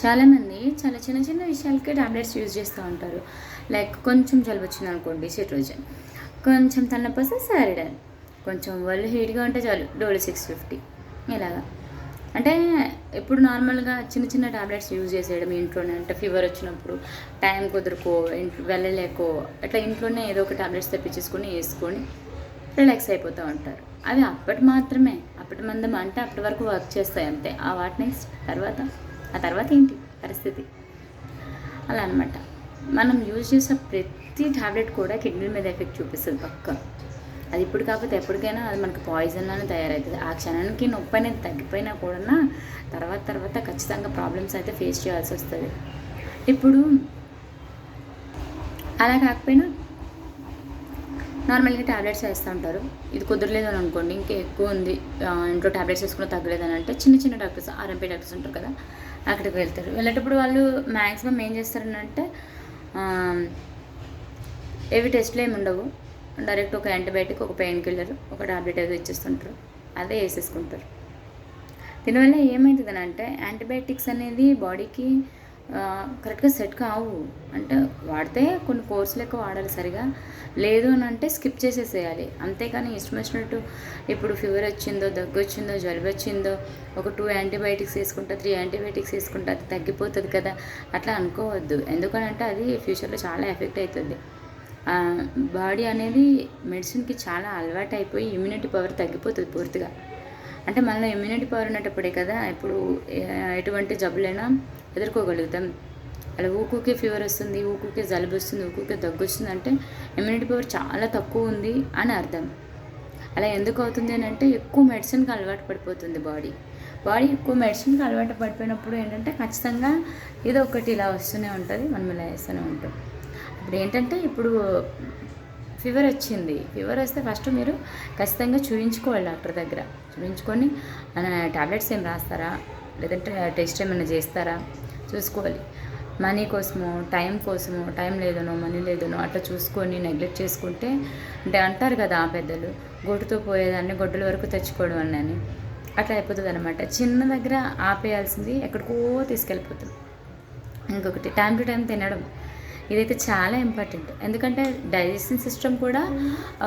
చాలామంది చాలా చిన్న చిన్న విషయాలకే టాబ్లెట్స్ యూజ్ చేస్తూ ఉంటారు. లైక్ కొంచెం జలుబు వచ్చిందనుకోండి సిట్రోజిన్, కొంచెం తలనొప్పి వస్తే సారిడైన్, కొంచెం ఒళ్ళు హీట్గా ఉంటే చాలు డోలో 650 ఇలాగా. అంటే ఇప్పుడు నార్మల్గా చిన్న చిన్న టాబ్లెట్స్ యూజ్ చేసేయడం ఇంట్లోనే. అంటే ఫీవర్ వచ్చినప్పుడు టైం కుదురుకో ఇంట్లో వెళ్ళలేకో అట్లా ఇంట్లోనే ఏదో ఒక టాబ్లెట్స్ తెప్పించేసుకొని వేసుకొని రిలాక్స్ అయిపోతూ ఉంటారు. అవి అప్పటి మాత్రమే, అప్పటి మందం అంటే అప్పటి వరకు వర్క్ చేస్తాయి అంతే. ఆ తర్వాత ఏంటి పరిస్థితి అలా అనమాట. మనం యూజ్ చేసే ప్రతి టాబ్లెట్ కూడా కిడ్నీ మీద ఎఫెక్ట్ చూపిస్తుంది పక్క. అది ఇప్పుడు కాకపోతే ఎప్పటికైనా అది మనకు పాయిజన్లానే తయారవుతుంది. ఆ క్షణానికి నొప్పి అనేది తగ్గిపోయినా కూడా తర్వాత ఖచ్చితంగా ప్రాబ్లమ్స్ అయితే ఫేస్ చేయాల్సి వస్తుంది. ఇప్పుడు అలా కాకపోయినా నార్మల్గా టాబ్లెట్స్ వేస్తూ ఉంటారు. ఇది కుదరలేదు అని అనుకోండి, ఇంకా ఎక్కువ ఉంది ఇంట్లో టాబ్లెట్స్ వేసుకుని తగ్గలేదని అంటే చిన్న చిన్న డాక్టర్స్, ఆర్ఎంపీ డాక్టర్స్ ఉంటారు కదా, అక్కడికి వెళ్తారు. వెళ్ళేటప్పుడు వాళ్ళు మ్యాక్సిమం ఏం చేస్తారనంటే ఏవి టెస్ట్లు ఏమి ఉండవు, డైరెక్ట్ ఒక యాంటీబయాటిక్, ఒక పెయిన్ కిల్లర్, ఒక టాబ్లెట్ ఏదో ఇచ్చేస్తుంటారు, అదే వేసేసుకుంటారు. దీనివల్ల ఏమవుతుందని అంటే యాంటీబయాటిక్స్ అనేది బాడీకి కరెక్ట్గా సెట్ కావు. అంటే వాడితే కొన్ని కోర్స్ లెక్క వాడాలి సరిగా, లేదు అని అంటే స్కిప్ చేసేసేయాలి. అంతేకాని ఇష్టం వచ్చినట్టు ఇప్పుడు ఫీవర్ వచ్చిందో, దగ్గు వచ్చిందో, జలుబు వచ్చిందో ఒక 2 యాంటీబయాటిక్స్ వేసుకుంటా, 3 యాంటీబయాటిక్స్ వేసుకుంటా అది తగ్గిపోతుంది కదా అట్లా అనుకోవద్దు. ఎందుకనంటే అది ఫ్యూచర్లో చాలా ఎఫెక్ట్ అవుతుంది. బాడీ అనేది మెడిసిన్కి చాలా అలవాటు అయిపోయి ఇమ్యూనిటీ పవర్ తగ్గిపోతుంది పూర్తిగా. అంటే మనలో ఇమ్యూనిటీ పవర్ ఉన్నప్పుడే కదా ఇప్పుడు ఎటువంటి జబ్బులైనా ఎదుర్కోగలుగుతాం. అలా ఊకూకే ఫీవర్ వస్తుంది, ఊకూకే జలుబు వస్తుంది, ఊకూకే దగ్గు వస్తుంది అంటే ఇమ్యూనిటీ పవర్ చాలా తక్కువ ఉంది అని అర్థం. అలా ఎందుకు అవుతుంది అని అంటే ఎక్కువ మెడిసిన్కి అలవాటు పడిపోతుంది బాడీ ఎక్కువ మెడిసిన్కి అలవాటు పడిపోయినప్పుడు ఏంటంటే ఖచ్చితంగా ఏదో ఒకటి ఇలా వస్తూనే ఉంటుంది, మనం ఇలా వేస్తూనే ఉంటాం. ఇప్పుడు ఏంటంటే ఇప్పుడు ఫీవర్ వచ్చింది, ఫీవర్ వస్తే ఫస్ట్ మీరు ఖచ్చితంగా చూపించుకోవాలి డాక్టర్ దగ్గర. చూపించుకొని టాబ్లెట్స్ ఏం రాస్తారా, లేదంటే టెస్ట్ ఏమైనా చేస్తారా చూసుకోవాలి. మనీ కోసమో టైం లేదనో మనీ లేదనో అట్లా చూసుకొని నెగ్లెక్ట్ చేసుకుంటే, అంటే అంటారు కదా ఆ పెద్దలు, గొడ్డుతో పోయేదాన్ని గొడ్డల వరకు తెచ్చుకోవడం అని అట్లా అయిపోతుంది అనమాట. చిన్న దగ్గర ఆపేయాల్సింది ఎక్కడికో తీసుకెళ్ళిపోతుంది. ఇంకొకటి టైం టు టైం తినడం, ఇదైతే చాలా ఇంపార్టెంట్. ఎందుకంటే డైజెషన్ సిస్టమ్ కూడా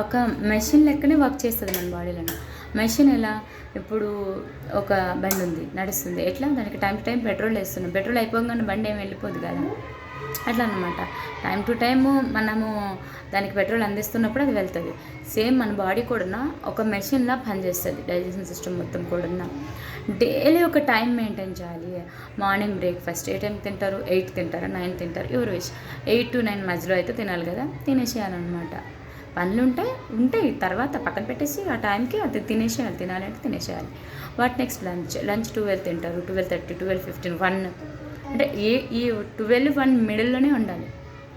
ఒక మెషిన్ లెక్కనే వర్క్ చేస్తుంది మన బాడీలో. మెషిన్ ఎలా, ఇప్పుడు ఒక బండి ఉంది నడుస్తుంది, ఎట్లా దానికి టైం టు టైం పెట్రోల్ వేస్తున్నాం, పెట్రోల్ అయిపోగానే బండి ఏమి వెళ్ళిపోదు కదా, అట్లా అనమాట. టైం టు టైము మనము దానికి పెట్రోల్ అందిస్తున్నప్పుడు అది వెళ్తుంది. సేమ్ మన బాడీ కూడా ఒక మెషిన్లా పనిచేస్తుంది. డైజెషన్ సిస్టమ్ మొత్తం కూడా డైలీ ఒక టైం మెయింటైన్ చేయాలి. మార్నింగ్ బ్రేక్ఫాస్ట్ ఏ టైం తింటారు, 8 తింటారా, 9 తింటారు, ఎవరు విష్ 8 to 9 మధ్యలో అయితే తినాలి కదా, తినేసేయాలన్నమాట. పనులు ఉంటాయి తర్వాత పక్కన పెట్టేసి ఆ టైంకి అది తినేసేయాలి. తినాలంటే తినేసేయాలి. వాట్ నెక్స్ట్ లంచ్ 12 తింటారు, 12:30, 12:15, 1 అంటే ఈ 12-1 మిడిల్లోనే ఉండాలి.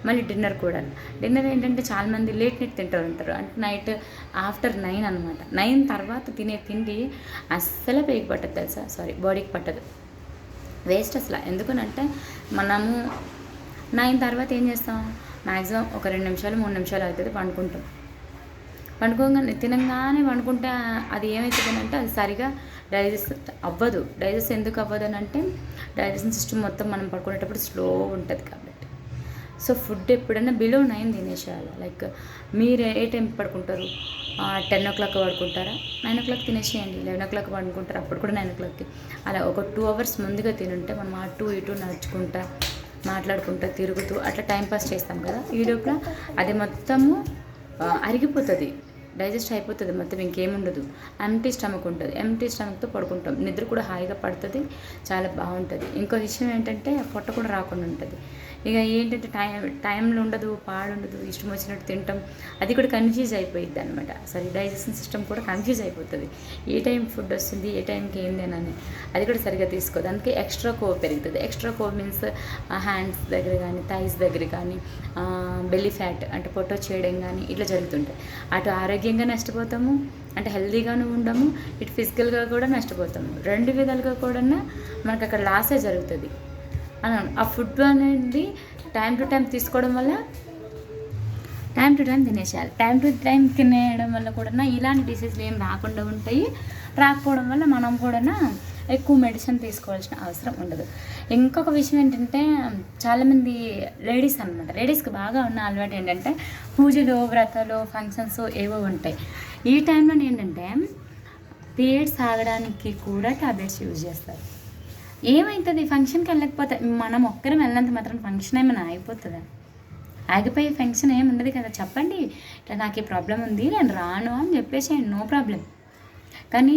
మళ్ళీ డిన్నర్ ఏంటంటే చాలామంది లేట్ నైట్ తింటూ ఉంటారు. అంటే నైట్ ఆఫ్టర్ 9 అనమాట. 9 తర్వాత తినే తిండి అస్సలు పేగి పట్టదు తెలుసా, బాడీకి పట్టదు, వేస్ట్ అసలు. ఎందుకనంటే మనము 9 తర్వాత ఏం చేస్తాం, మ్యాక్సిమం ఒక 2 నిమిషాలు 3 నిమిషాలు అవుతుంది పండుకోగానే తినగానే పండుకుంటే అది ఏమవుతుంది అంటే అది సరిగా డైజెస్ట్ అవ్వదు. డైజెస్ట్ ఎందుకు అవ్వదు అని అంటే డైజెషన్ సిస్టమ్ మొత్తం మనం పడుకునేటప్పుడు స్లో ఉంటుంది కాబట్టి. సో ఫుడ్ ఎప్పుడైనా బిలో 9 తినేసేయాలి. లైక్ మీరు ఏ టైంకి పడుకుంటారు, 10 o'clock పడుకుంటారా, 9 o'clock తినేసేయండి. 11 o'clock పడుకుంటారు, అప్పుడు కూడా 9 o'clockకి. అలా ఒక 2 hours ముందుగా తినుంటే మనం అటు ఇటు నడుచుకుంటా మాట్లాడుకుంటూ తిరుగుతూ అట్లా టైంపాస్ చేస్తాం కదా, ఈ లోపల అది మొత్తము అరిగిపోతుంది, డైజెస్ట్ అయిపోతుంది మొత్తం, ఇంకేముండదు. ఎంటీ స్టమక్ ఉంటుంది, ఎంటీ స్టమక్తో పడుకుంటాం, నిద్ర కూడా హాయిగా పడుతుంది, చాలా బాగుంటుంది. ఇంకో విషయం ఏంటంటే పొట్ట కూడా రాకుండా ఉంటుంది. ఇక ఏంటంటే టైంలో ఉండదు, పాడుండదు, ఇష్టం వచ్చినట్టు తింటాం, అది కూడా కన్ఫ్యూజ్ అయిపోయిద్ది అనమాట. సరే డైజెషన్ సిస్టమ్ కూడా కన్ఫ్యూజ్ అయిపోతుంది, ఏ టైం ఫుడ్ వస్తుంది, ఏ టైంకి ఏంది అని అది కూడా సరిగ్గా తీసుకోదు. దానికి ఎక్స్ట్రా కోవ్ పెరుగుతుంది. ఎక్స్ట్రా కోవ్ మీన్స్ హ్యాండ్స్ దగ్గర కానీ, థైస్ దగ్గర కానీ, బెల్లీ ఫ్యాట్ అంటే పొట్ట చేయడం కానీ ఇట్లా జరుగుతుంటాయి. అటు ఆరోగ్యంగా నష్టపోతాము, అంటే హెల్తీగాను ఉండము, ఇటు ఫిజికల్గా కూడా నష్టపోతాము. 2 విధాలుగా కూడా మనకు అక్కడ లాసే జరుగుతుంది. ఆ ఫుడ్ అనేది టైం టు టైం తీసుకోవడం వల్ల టైం టు టైం తినేసేయాలి. టైం టు టైం తినేయడం వల్ల కూడా ఇలాంటి డిసీజ్లు ఏం రాకుండా ఉంటాయి. రాకపోవడం వల్ల మనం కూడా ఎక్కువ మెడిసిన్ తీసుకోవాల్సిన అవసరం ఉండదు. ఇంకొక విషయం ఏంటంటే చాలామంది లేడీస్ అనమాట, లేడీస్కి బాగా ఉన్న అలవాటు ఏంటంటే పూజలు, వ్రతాలు, ఫంక్షన్స్ ఏవో ఉంటాయి. ఈ టైంలో ఏంటంటే పీరియడ్స్ ఆగడానికి కూడా టాబ్లెట్స్ యూజ్ చేస్తారు. ఏమవుతుంది, ఫంక్షన్కి వెళ్ళకపోతే మనం ఒక్కరం వెళ్ళినంత మాత్రం ఫంక్షన్ ఏమైనా అయిపోతుందా? ఆగిపోయే ఫంక్షన్ ఏమి ఉండదు కదా. చెప్పండి, ఇట్లా నాకు ఈ ప్రాబ్లం ఉంది, నేను రాను అని చెప్పేసేయండి, నో ప్రాబ్లం. కానీ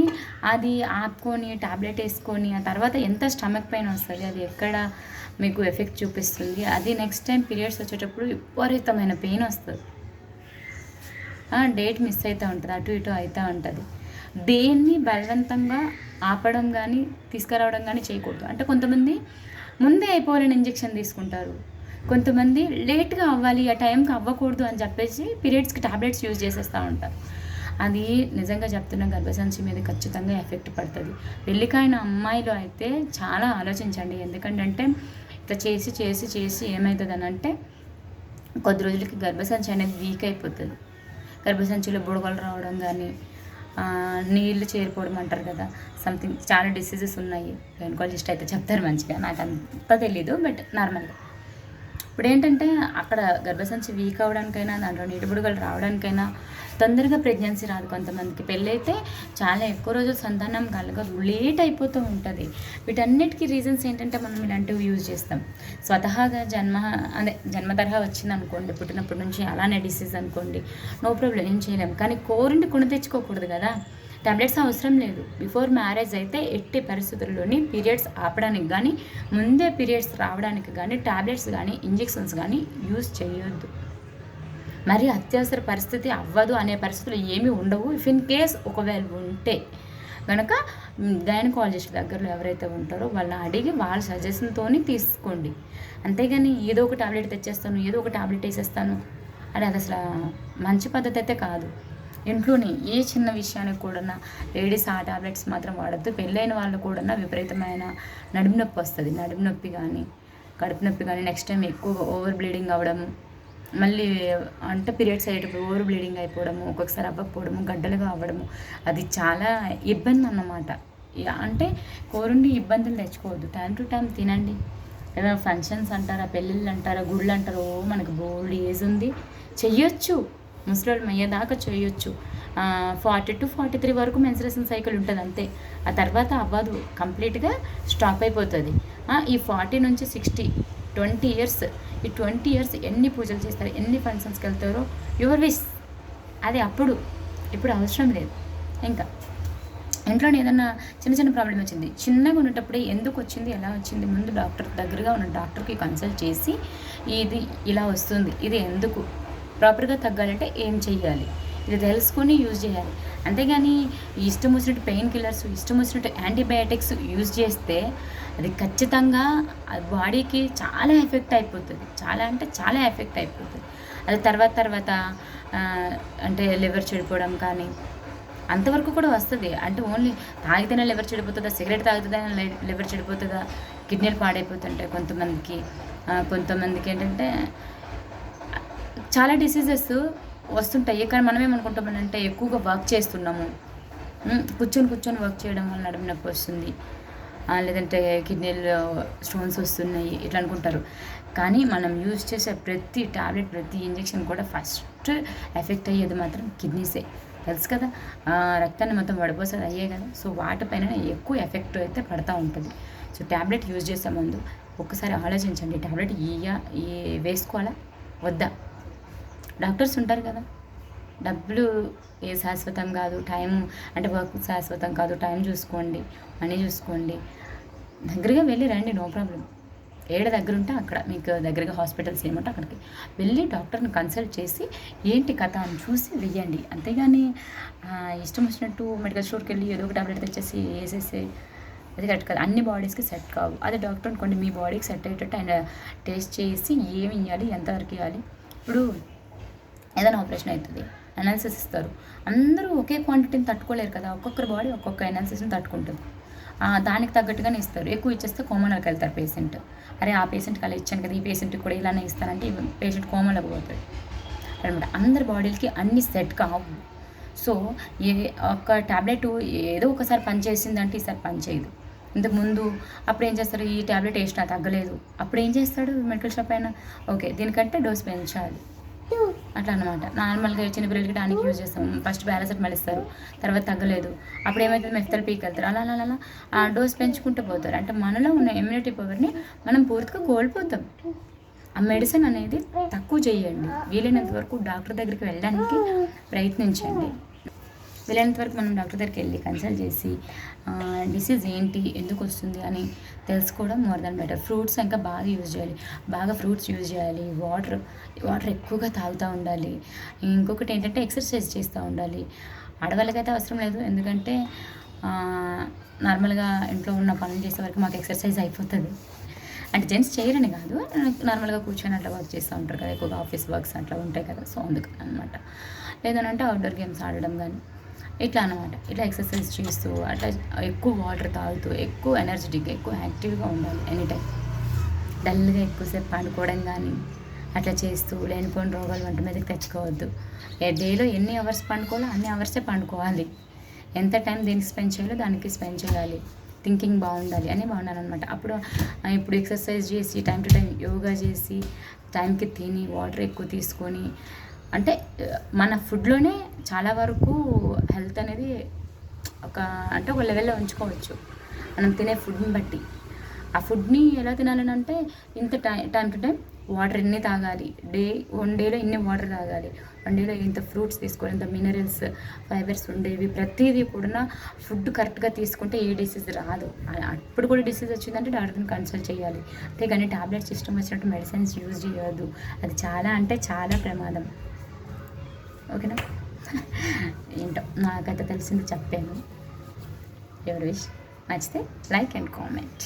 అది ఆపుకొని టాబ్లెట్ వేసుకొని ఆ తర్వాత ఎంత స్టమక్ పెయిన్ వస్తుంది, అది ఎక్కడ మీకు ఎఫెక్ట్ చూపిస్తుంది, అది నెక్స్ట్ టైం పీరియడ్స్ వచ్చేటప్పుడు విపరీతమైన పెయిన్ వస్తుంది. డేట్ మిస్ అవుతూ ఉంటుంది, అటు ఇటు అవుతూ ఉంటుంది. దేన్ని బలవంతంగా ఆపడం కానీ తీసుకురావడం కానీ చేయకూడదు. అంటే కొంతమంది ముందే అయిపోవాలని ఇంజెక్షన్ తీసుకుంటారు, కొంతమంది లేట్గా అవ్వాలి, ఆ టైంకి అవ్వకూడదు అని చెప్పేసి పీరియడ్స్కి టాబ్లెట్స్ యూజ్ చేసేస్తూ ఉంటారు. అది నిజంగా చెప్తున్న గర్భసంచి మీద ఖచ్చితంగా ఎఫెక్ట్ పడుతుంది. పెళ్ళికైన అమ్మాయిలు అయితే చాలా ఆలోచించండి. ఎందుకంటే ఇట్లా చేసి చేసి చేసి ఏమవుతుంది అని అంటే కొద్ది రోజులకి గర్భసంచి అనేది వీక్ అయిపోతుంది. గర్భసంచిలో బుడగలు రావడం కానీ, నీళ్ళు చేరిపోవడం అంటారు కదా, సంథింగ్ చాలా డిసీజెస్ ఉన్నాయి. గైనకాలజిస్ట్ అయితే చెప్తారు మంచిగా, నాకు అంత తెలీదు, బట్ నార్మల్గా ఇప్పుడు ఏంటంటే అక్కడ గర్భసంచి వీక్ అవ్వడానికైనా, దాంట్లో నీటి బుడగలు రావడానికైనా తొందరగా ప్రెగ్నెన్సీ రాదు. కొంతమందికి పెళ్ళైతే చాలా ఎక్కువ రోజులు సంతానం కలగదు, లేట్ అయిపోతూ ఉంటుంది. వీటన్నిటికీ రీజన్స్ ఏంటంటే మనం ఇలాంటివి యూజ్ చేస్తాం. స్వతహాగా జన్మ తరహా వచ్చింది అనుకోండి, పుట్టినప్పటి నుంచి అలానే డిసీజ్ అనుకోండి, నో ప్రాబ్లం, ఏం చేయలేము. కానీ కోరిండి కొని తెచ్చుకోకూడదు కదా. టాబ్లెట్స్ అవసరం లేదు. బిఫోర్ మ్యారేజ్ అయితే ఎట్టి పరిస్థితుల్లోని పీరియడ్స్ ఆపడానికి కానీ, ముందే పీరియడ్స్ రావడానికి కానీ టాబ్లెట్స్ కానీ ఇంజెక్షన్స్ కానీ యూజ్ చేయొద్దు. మరి అత్యవసర పరిస్థితి అవ్వదు అనే పరిస్థితులు ఏమీ ఉండవు. ఇఫ్ ఇన్ కేస్ ఒకవేళ ఉంటే కనుక గైనకాలజిస్ట్ దగ్గరలో ఎవరైతే ఉంటారో వాళ్ళని అడిగి వాళ్ళ సజెషన్తో తీసుకోండి. అంతేగాని ఏదో ఒక టాబ్లెట్ తెచ్చేస్తాను, ఏదో ఒక టాబ్లెట్ వేసేస్తాను అది అసలు మంచి పద్ధతి అయితే కాదు. ఇంట్లోనే ఏ చిన్న విషయానికి కూడా లేడీస్ ఆ టాబ్లెట్స్ మాత్రం వాడద్దు. పెళ్ళైన వాళ్ళు కూడా విపరీతమైన నడుము నొప్పి వస్తుంది. నడుము నొప్పి కానీ, కడుపు నొప్పి కానీ, నెక్స్ట్ టైం ఎక్కువ ఓవర్ బ్లీడింగ్ అవ్వడము, మళ్ళీ అంటే పీరియడ్స్ అయ్యేటప్పుడు ఓవర్ బ్లీడింగ్ అయిపోవడము, ఒక్కొక్కసారి అవ్వకపోవడము, గడ్డలుగా అవ్వడము, అది చాలా ఇబ్బంది అన్నమాట. అంటే కోరుండి ఇబ్బందులు తెచ్చుకోవద్దు. టైం టు టైం తినండి. ఏదైనా ఫంక్షన్స్ అంటారా, పెళ్ళిళ్ళు అంటారా, గుళ్ళు అంటారా, మనకు బోల్డ్ ఏజ్ ఉంది, చెయ్యొచ్చు. ముసలోళ్ళు అయ్యేదాకా చేయొచ్చు. 40 to 43 వరకు మెన్స్ట్రుయేషన్ సైకిల్ ఉంటుంది అంతే. ఆ తర్వాత అవ్వదు, కంప్లీట్గా స్టాప్ అయిపోతుంది. ఈ 40 నుంచి 60 20 ఇయర్స్, ఈ 20 ఇయర్స్ ఎన్ని పూజలు చేస్తారు, ఎన్ని ఫంక్షన్స్కి వెళ్తారో యువర్ విష్. అది అప్పుడు, ఇప్పుడు అవసరం లేదు. ఇంకా ఇంట్లోనే ఏదన్నా చిన్న చిన్న ప్రాబ్లం వచ్చింది, చిన్నగా ఉన్నప్పుడే ఎందుకు వచ్చింది, ఎలా వచ్చింది, ముందు డాక్టర్ దగ్గరగా ఉన్న డాక్టర్కి కన్సల్ట్ చేసి ఇది ఇలా వస్తుంది, ఇది ఎందుకు, ప్రాపర్గా తగ్గాలంటే ఏం చెయ్యాలి, ఇది తెలుసుకొని యూజ్ చేయాలి. అంతేగాని ఇష్టం వచ్చినట్టు పెయిన్ కిల్లర్స్, ఇష్టం వచ్చినట్టు యాంటీబయాటిక్స్ యూజ్ చేస్తే అది ఖచ్చితంగా బాడీకి చాలా ఎఫెక్ట్ అయిపోతుంది. చాలా అంటే చాలా ఎఫెక్ట్ అయిపోతుంది. అది తర్వాత అంటే లివర్ చెడిపోవడం కానీ అంతవరకు కూడా వస్తుంది. అంటే ఓన్లీ తాగితేనే లివర్ చెడిపోతుందా, సిగరెట్ తాగితేనే లివర్ చెడిపోతుందా, కిడ్నీలు పాడైపోతుంటాయి కొంతమందికి ఏంటంటే చాలా డిసీజెస్ వస్తుంటాయి. కానీ మనం ఏమనుకుంటామనంటే ఎక్కువగా వర్క్ చేస్తున్నాము, కూర్చొని వర్క్ చేయడం వల్ల నడుము నొప్పి వస్తుంది, లేదంటే కిడ్నీలో స్టోన్స్ వస్తున్నాయి ఇట్లా అనుకుంటారు. కానీ మనం యూజ్ చేసే ప్రతి టాబ్లెట్, ప్రతి ఇంజెక్షన్ కూడా ఫస్ట్ ఎఫెక్ట్ అయ్యేది మాత్రం కిడ్నీసే, తెలుసు కదా. రక్తాన్ని మొత్తం వడిపోసేది అయ్యే కదా. సో వాటిపైన ఎక్కువ ఎఫెక్ట్ అయితే పడుతూ ఉంటుంది. సో ట్యాబ్లెట్ యూజ్ చేసే ముందు ఒక్కసారి ఆలోచించండి, ట్యాబ్లెట్ వేసుకోవాలా వద్దా. డాక్టర్స్ ఉంటారు కదా, డబ్బులు ఏ శాశ్వతం కాదు, టైం అంటే వర్క్ శాశ్వతం కాదు, టైం చూసుకోండి, మనీ చూసుకోండి, దగ్గరగా వెళ్ళి రండి, నో ప్రాబ్లం. దగ్గర ఉంటే అక్కడ మీకు దగ్గరగా హాస్పిటల్స్ ఏమంటే అక్కడికి వెళ్ళి డాక్టర్ని కన్సల్ట్ చేసి ఏంటి కథ అని చూసి వెయ్యండి. అంతేగాని ఇష్టం వచ్చినట్టు మెడికల్ స్టోర్కి వెళ్ళి ఏదో ఒక టాబ్లెట్ తెచ్చేసి వేసేసి అది కరెక్ట్ కాదు. అన్ని బాడీస్కి సెట్ కావు. అదే డాక్టర్ అనుకోండి, మీ బాడీకి సెట్ అయ్యేటట్టు ఆయన టేస్ట్ చేసి ఏమి ఇవ్వాలి, ఎంతవరకు ఇవ్వాలి. ఇప్పుడు ఏదైనా ఆపరేషన్ అవుతుంది, అనాలిసిస్ ఇస్తారు, అందరూ ఒకే క్వాంటిటీని తట్టుకోలేరు కదా. ఒక్కొక్కరి బాడీ ఒక్కొక్క అనాలిసిస్ని తట్టుకుంటుంది. దానికి తగ్గట్టుగానే ఇస్తారు. ఎక్కువ ఇచ్చేస్తే కోమలోకి వెళ్తారు పేషెంట్. అరే ఆ పేషెంట్కి అలా ఇచ్చాను కదా, ఈ పేషెంట్కి కూడా ఇలానే ఇస్తానంటే పేషెంట్ కోమలోకి పోతాడు అనమాట. అందరి బాడీలకి అన్ని సెట్ కావు. సో ఒక ట్యాబ్లెట్ ఏదో ఒకసారి పనిచేసిందంటే ఈసారి పనిచేయదు. ఇంతకుముందు అప్పుడు ఏం చేస్తారు, ఈ ట్యాబ్లెట్ వేసినా తగ్గలేదు, అప్పుడు ఏం చేస్తాడు మెడికల్ షాప్ అయినా, ఓకే దీనికంటే డోస్ పెంచాలి అట్లా అనమాట. నార్మల్గా చిన్నపిల్లలకి టానిక్ యూజ్ చేస్తాం, ఫస్ట్ పారాసెటమాల్ ఇస్తారు, తర్వాత తగ్గలేదు, అప్పుడు ఏమవుతుంది మెఫ్తల్ పీక్ వెళ్తారు, అలా అలా అలా ఆ డోస్ పెంచుకుంటూ పోతారు. అంటే మనలో ఉన్న ఇమ్యూనిటీ పవర్ని మనం పూర్తిగా కోల్పోతాం. ఆ మెడిసిన్ అనేది తక్కువ చేయండి, వీలైనంత వరకు డాక్టర్ దగ్గరికి వెళ్ళడానికి ప్రయత్నించండి. వీలైనంత వరకు మనం డాక్టర్ దగ్గరికి వెళ్ళి కన్సల్ట్ చేసి డిసీజ్ ఏంటి, ఎందుకు వస్తుంది అని తెలుసుకోవడం మోర్ దాన్ బెటర్. ఫ్రూట్స్ ఇంకా బాగా యూజ్ చేయాలి, బాగా ఫ్రూట్స్ యూజ్ చేయాలి, వాటర్ ఎక్కువగా తాగుతూ ఉండాలి. ఇంకొకటి ఏంటంటే ఎక్సర్సైజ్ చేస్తూ ఉండాలి. ఆడవాళ్ళకైతే అవసరం లేదు, ఎందుకంటే నార్మల్గా ఇంట్లో ఉన్న పనులు చేసే వరకు మాకు ఎక్సర్సైజ్ అయిపోతుంది. అంటే జెంట్స్ చేయరని కాదు, నార్మల్గా కూర్చొని అట్లా వర్క్ చేస్తూ ఉంటారు కదా, ఎక్కువగా ఆఫీస్ వర్క్స్ అట్లా ఉంటాయి కదా, సో అందుకని అనమాట. లేదనంటే అవుట్డోర్ గేమ్స్ ఆడడం కానీ ఇట్లా అనమాట. ఇట్లా ఎక్సర్సైజ్ చేస్తూ అట్లా ఎక్కువ వాటర్ తాగుతూ ఎక్కువ ఎనర్జెటిక్గా ఎక్కువ యాక్టివ్గా ఉండాలి. ఎనీ టైం డల్గా ఎక్కువసేపు పండుకోవడం కానీ అట్లా చేస్తూ లేనిపోయిన రోగాలు వంట మీదకి తెచ్చుకోవద్దు. డేలో ఎన్ని అవర్స్ పండుకోవాలో అన్ని అవర్సే పండుకోవాలి. ఎంత టైం దేనికి స్పెండ్ చేయాలో దానికి స్పెండ్ చేయాలి. థింకింగ్ బాగుండాలి అని బాగుండాలన్నమాట. ఇప్పుడు ఎక్సర్సైజ్ చేసి టైం టు టైం యోగా చేసి టైంకి తిని వాటర్ ఎక్కువ తీసుకొని, అంటే మన ఫుడ్లోనే చాలా వరకు హెల్త్ అనేది ఒక లెవెల్లో ఉంచుకోవచ్చు మనం తినే ఫుడ్ని బట్టి. ఆ ఫుడ్ని ఎలా తినాలని అంటే ఇంత టైం టు టైం వాటర్ ఎన్ని తాగాలి, వన్ డేలో ఇన్ని వాటర్ తాగాలి, వన్ డేలో ఇంత ఫ్రూట్స్ తీసుకోవాలి, ఇంత మినరల్స్ ఫైబర్స్ ఉండేవి, ప్రతిదీ కూడా ఫుడ్ కరెక్ట్గా తీసుకుంటే ఏ డిసీజ్ రాదు. అప్పుడు కూడా డిసీజ్ వచ్చిందంటే డాక్టర్ని కన్సల్ట్ చేయాలి. అంతేగాని టాబ్లెట్స్ ఇష్టం వచ్చినట్టు మెడిసిన్స్ యూజ్ చేయొద్దు, అది చాలా అంటే చాలా ప్రమాదం. ఓకేనా? ఏంటో నాకైతే తెలిసింది చెప్పాను. ఎవరి విష్ నచ్చితే లైక్ అండ్ కామెంట్.